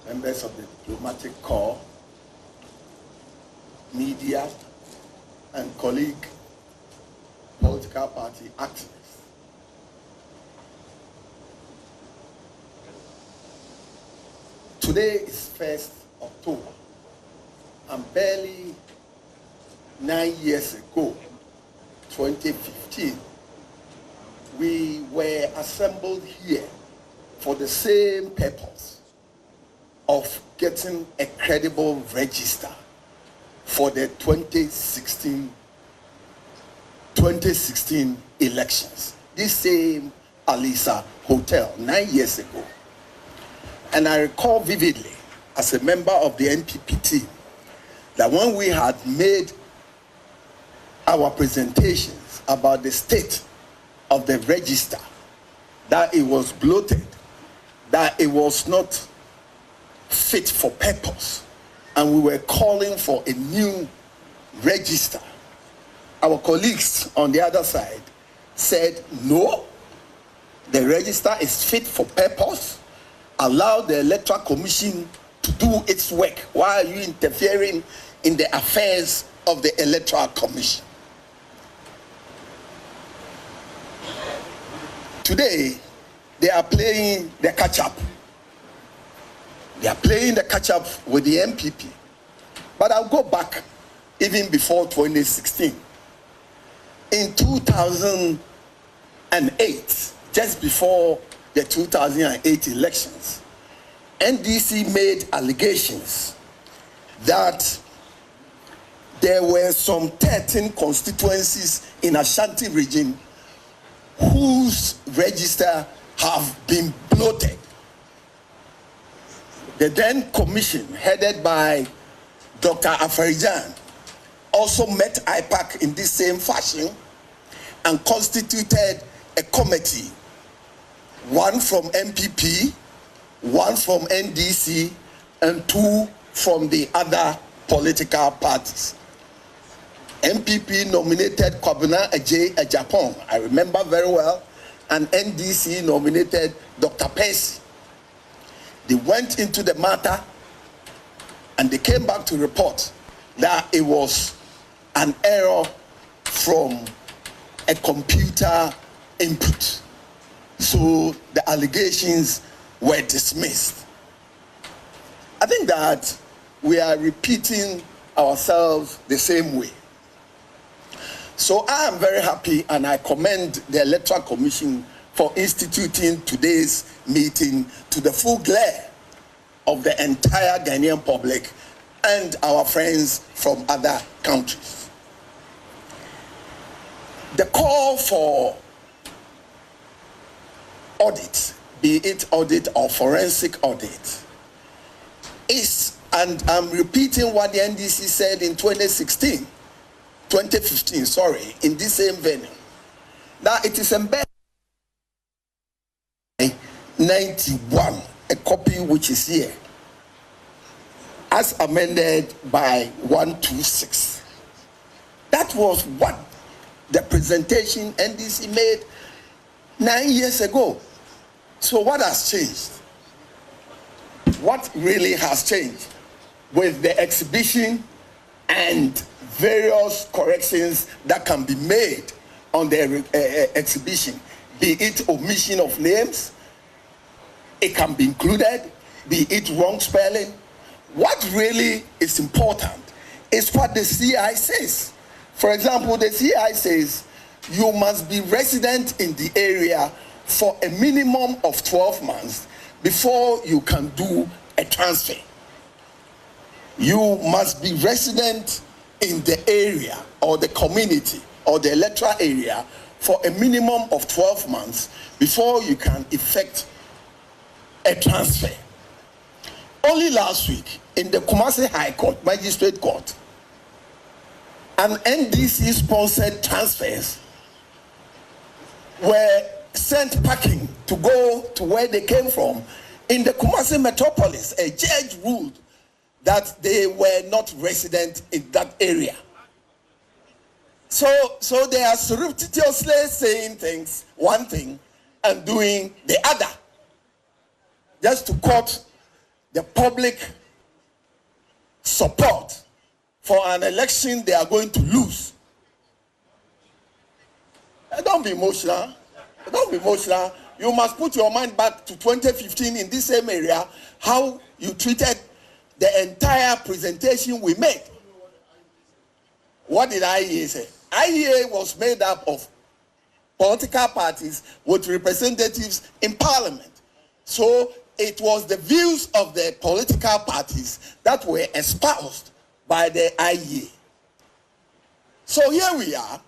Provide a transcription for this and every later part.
members of the diplomatic corps, media, and colleague political party activists. Today is 1st October, and barely 9 years ago, 2015, we were assembled here for the same purpose of getting a credible register for the 2016 elections. This same Alisa Hotel 9 years ago. And I recall vividly, as a member of the NPP team, that when we had made our presentations about the state of the register, that it was bloated, that it was not fit for purpose, and we were calling for a new register, our colleagues on the other side said, no, the register is fit for purpose. Allow the Electoral Commission to do its work. Why are you interfering in the affairs of the Electoral Commission? Today, they are playing the catch-up. They are playing the catch-up with the NPP. But I'll go back even before 2016. In 2008, just before the 2008 elections, NDC made allegations that there were some 13 constituencies in Ashanti region whose register have been bloated. The then commission, headed by Dr. Afarijan, also met IPAC in this same fashion and constituted a committee, one from NPP, one from NDC, and two from the other political parties. NPP nominated Kwabena Ejapong, I remember very well, and NDC nominated Dr. Percy. They went into the matter and they came back to report that it was an error from a computer input. So the allegations were dismissed. I think that we are repeating ourselves the same way. So I am very happy and I commend the Electoral Commission for instituting today's meeting to the full glare of the entire Ghanaian public and our friends from other countries. The call for audit, be it audit or forensic audit, is, and I'm repeating what the NDC said in 2015, in this same venue, that it is embedded in 91, a copy which is here, as amended by 126. That was what the presentation NDC made 9 years ago. So what has changed? What really has changed with the exhibition and various corrections that can be made on the exhibition, be it omission of names, it can be included, be it wrong spelling. What really is important is what the CI says. For example, the CI says you must be resident in the area for a minimum of 12 months before you can do a transfer. You must be resident in the area or the community or the electoral area for a minimum of 12 months before you can effect a transfer. Only last week in the Kumasi High Court, Magistrate Court, an NDC sponsored transfers were sent packing to go to where they came from in the Kumasi metropolis. A judge ruled that they were not resident in that area. So they are surreptitiously saying things, one thing, and doing the other, just to court the public support for an election they are going to lose. Don't be emotional. Don't be emotional. You must put your mind back to 2015 in this same area, how you treated the entire presentation we made. What did IEA say? IEA was made up of political parties with representatives in parliament. So it was the views of the political parties that were espoused by the IEA. So here we are,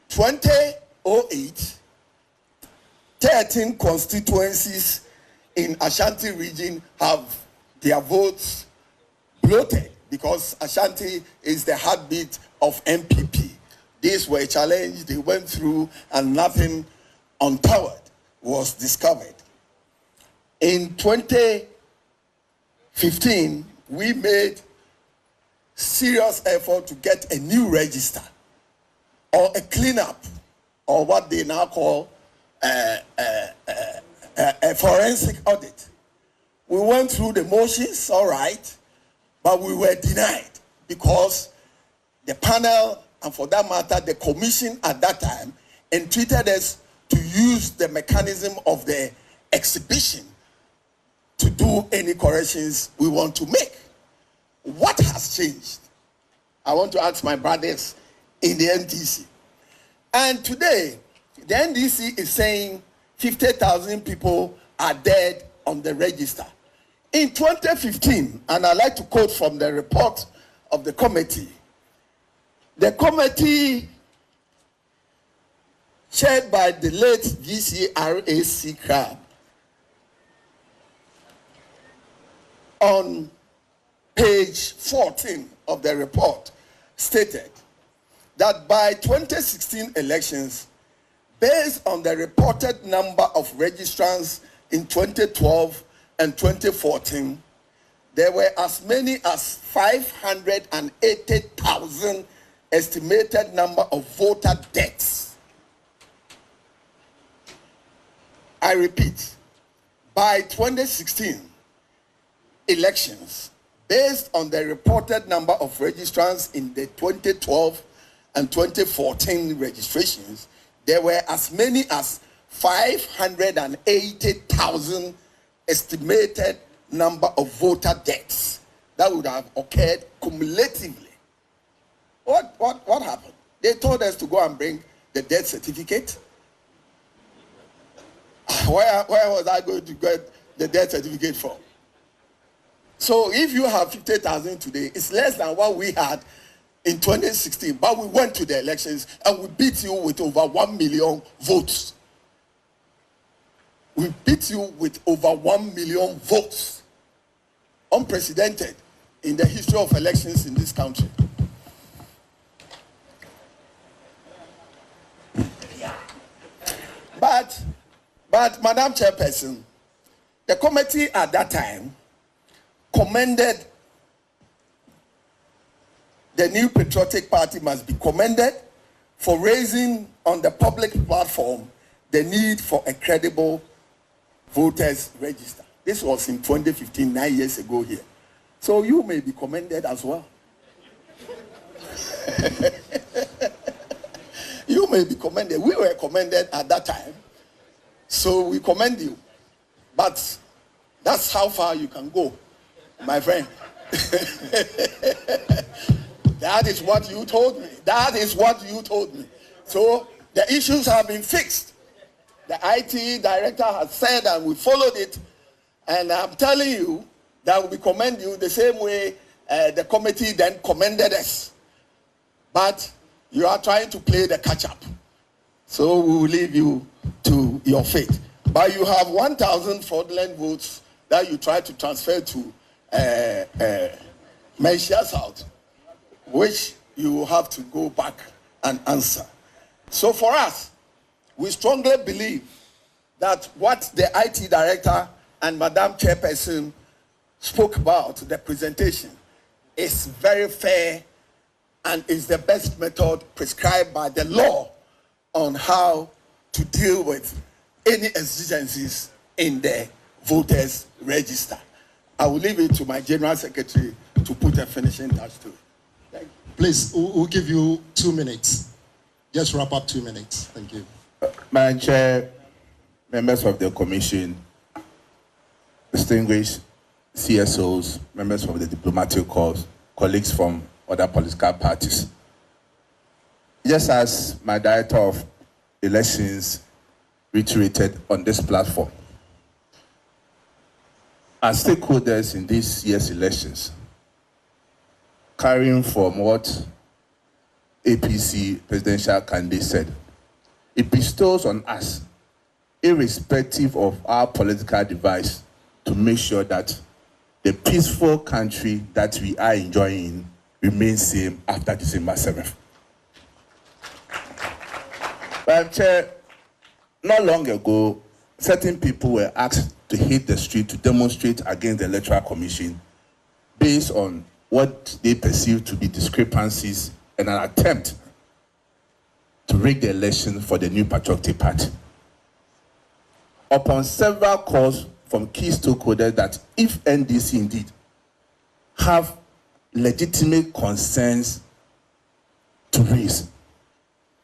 2008, 13 constituencies in Ashanti region have their votes bloated because Ashanti is the heartbeat of NPP. These were challenged, they went through, and nothing untoward was discovered. In 2015, we made serious effort to get a new register or a cleanup, or what they now call a forensic audit. We went through the motions, all right, but we were denied because the panel, and for that matter, the commission at that time, entreated us to use the mechanism of the exhibition to do any corrections we want to make. What has changed? I want to ask my brothers in the NDC. And today, the NDC is saying 50,000 people are dead on the register. In 2015, and I'd like to quote from the report of the committee chaired by the late GCRAC Crab, on page 14 of the report, stated that by 2016 elections, based on the reported number of registrants in 2012 and 2014, there were as many as 580,000 estimated number of voter deaths. I repeat, by 2016 elections, based on the reported number of registrants in the 2012 and 2014 registrations, there were as many as 580,000 estimated number of voter deaths that would have occurred cumulatively. What happened? They told us to go and bring the death certificate. Where was I going to get the death certificate from? So if you have 50,000 today, it's less than what we had in 2016. But we went to the elections and we beat you with over 1 million votes. We beat you with over 1 million votes. Unprecedented in the history of elections in this country. But Madam Chairperson, the committee at that time commended the New Patriotic Party must be commended for raising on the public platform the need for a credible voters register. This was in 2015, 9 years ago here. So you may be commended as well. You may be commended. We were commended at that time. So we commend you. But that's how far you can go, my friend. That is what you told me. That is what you told me. So the issues have been fixed. The IT director has said, and we followed it. And I'm telling you that we commend you the same way the committee then commended us. But you are trying to play the catch-up. So we will leave you to your fate. But you have 1,000 fraudulent votes that you try to transfer to Malaysia South, which you will have to go back and answer. So for us, we strongly believe that what the IT director and Madam Chairperson spoke about, the presentation, is very fair and is the best method prescribed by the law on how to deal with any exigencies in the voters register. I will leave it to my General Secretary to put a finishing touch to it. Thank you. Please, we'll give you 2 minutes. Just wrap up 2 minutes. Thank you. Madam Chair, members of the Commission, distinguished CSOs, members of the diplomatic corps, colleagues from other political parties. Just as my Director of Elections reiterated on this platform, as stakeholders in this year's elections, carrying from what APC presidential candidate said, it bestows on us, irrespective of our political device, to make sure that the peaceful country that we are enjoying remains same after December 7th. Madam Chair, not long ago, certain people were asked to hit the street to demonstrate against the Electoral Commission based on what they perceive to be discrepancies and an attempt to rig the election for the New Patriotic Party. Upon several calls from key stakeholders that if NDC indeed have legitimate concerns to raise,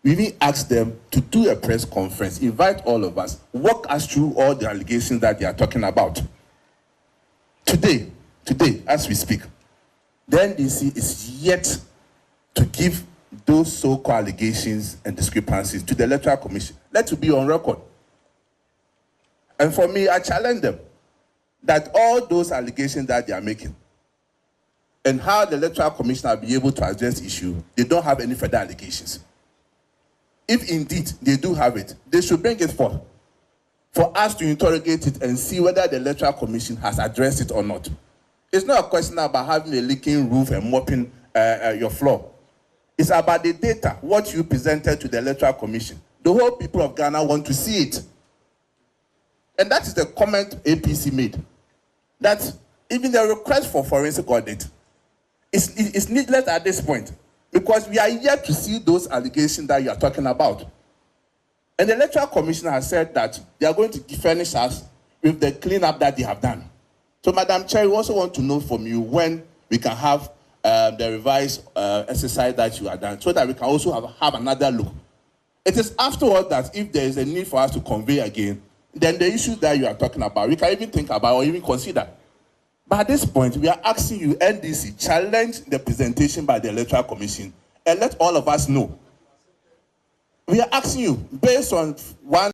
we even asked them to do a press conference, invite all of us, walk us through all the allegations that they are talking about. Today, as we speak, the NDC is yet to give those so-called allegations and discrepancies to the Electoral Commission. Let it be on record. And for me, I challenge them that all those allegations that they are making and how the Electoral Commission will be able to address the issue, they don't have any further allegations. If indeed they do have it, they should bring it forth for us to interrogate it and see whether the Electoral Commission has addressed it or not. It's not a question about having a leaking roof and mopping your floor. It's about the data, what you presented to the Electoral Commission. The whole people of Ghana want to see it. And that is the comment APC made. That even the request for forensic audit is needless at this point, because we are yet to see those allegations that you are talking about. And the Electoral Commission has said that they are going to furnish us with the cleanup that they have done. So, Madam Chair, we also want to know from you when we can have the revised exercise that you have done, so that we can also have another look. It is afterwards that if there is a need for us to convey again, then the issues that you are talking about, we can even think about or even consider. But at this point, we are asking you, NDC, challenge the presentation by the Electoral Commission and let all of us know. We are asking you, based on one